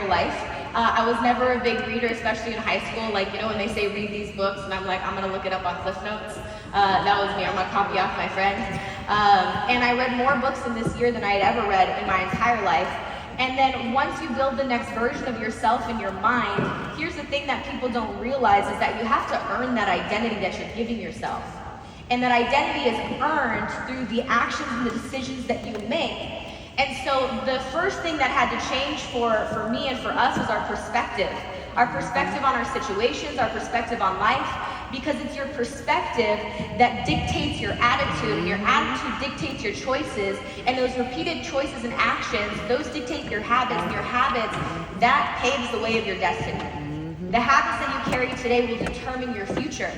life. I was never a big reader, especially in high school. Like, you know, when they say read these books, and I'm like, I'm gonna look it up on Cliff Notes. That was me. I'm gonna copy off my friend. And I read more books in this year than I had ever read in my entire life. And then once you build the next version of yourself in your mind, here's the thing that people don't realize is that you have to earn that identity that you're giving yourself. And that identity is earned through the actions and the decisions that you make. And so the first thing that had to change for me and for us was our perspective. Our perspective on our situations, our perspective on life, because it's your perspective that dictates your attitude, and your attitude dictates your choices, and those repeated choices and actions, those dictate your habits, and your habits, that paves the way of your destiny. The habits that you carry today will determine your future.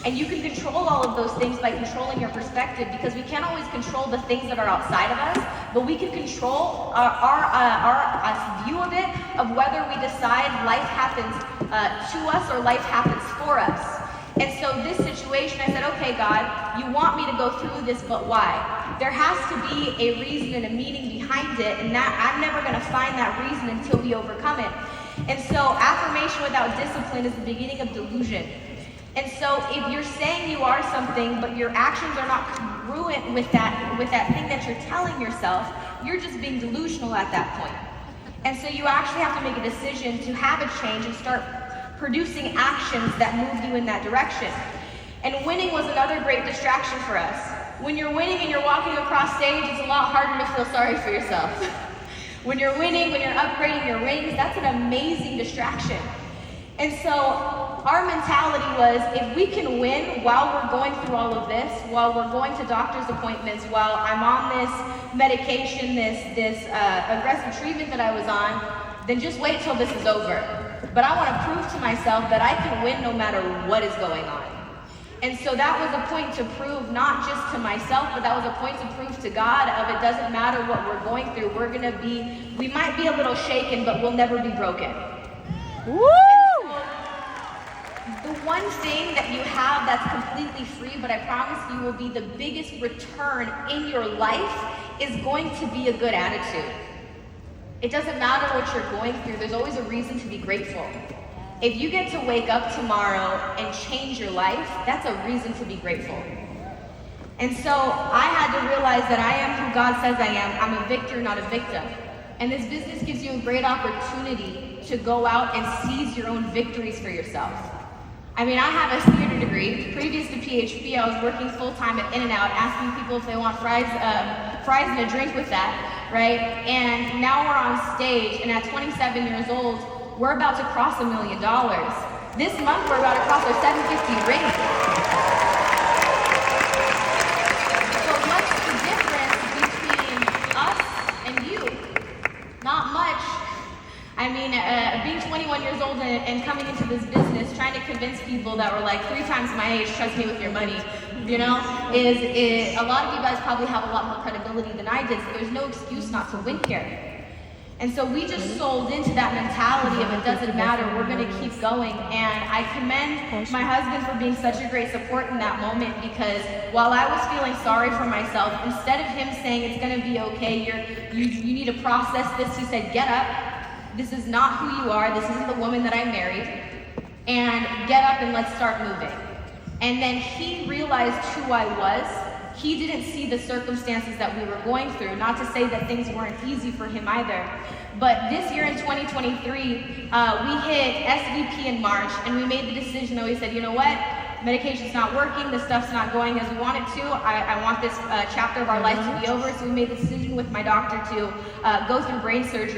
And you can control all of those things by controlling your perspective, because we can't always control the things that are outside of us, but we can control our view of it, of whether we decide life happens to us or life happens for us. And so this situation, I said, okay, God, you want me to go through this, but why? There has to be a reason and a meaning behind it, and that I'm never going to find that reason until we overcome it. And so affirmation without discipline is the beginning of delusion. And so if you're saying you are something, but your actions are not congruent with that thing that you're telling yourself, you're just being delusional at that point. And so you actually have to make a decision to have a change and start producing actions that move you in that direction. And winning was another great distraction for us. When you're winning and you're walking across stage, it's a lot harder to feel sorry for yourself. When you're winning, when you're upgrading your rings, that's an amazing distraction. And so our mentality was, if we can win while we're going through all of this, while we're going to doctor's appointments, while I'm on this medication, this aggressive treatment that I was on, then just wait till this is over. But I want to prove to myself that I can win no matter what is going on. And so that was a point to prove, not just to myself, but that was a point to prove to God of, it doesn't matter what we're going through. We might be a little shaken, but we'll never be broken. Woo! The one thing that you have that's completely free, but I promise you will be the biggest return in your life, is going to be a good attitude. It doesn't matter what you're going through, there's always a reason to be grateful. If you get to wake up tomorrow and change your life, that's a reason to be grateful. And so I had to realize that I am who God says I am. I'm a victor, not a victim. And this business gives you a great opportunity to go out and seize your own victories for yourself. I mean, I have a theater degree. Previous to PHP, I was working full-time at In-N-Out, asking people if they want fries and a drink with that, right? And now we're on stage, and at 27 years old, we're about to cross $1 million. This month, we're about to cross our 750 ring. So what's the difference between us and you? Not much. I mean, being 21 years old and coming into this business, trying to convince people that were like 3 times my age, trust me with your money, you know, is a lot of you guys probably have a lot more credibility than I did, so there's no excuse not to win here. And so we just sold into that mentality of, it doesn't matter, we're gonna keep going. And I commend my husband for being such a great support in that moment, because while I was feeling sorry for myself, instead of him saying it's gonna be okay, you need to process this, he said, get up. This is not who you are. This isn't the woman that I married. And get up and let's start moving. And then he realized who I was. He didn't see the circumstances that we were going through. Not to say that things weren't easy for him either. But this year in 2023, we hit SVP in March, and we made the decision that we said, you know what? Medication's not working, the stuff's not going as we want it to. I want this chapter of our life to be over. So we made the decision with my doctor to go through brain surgery.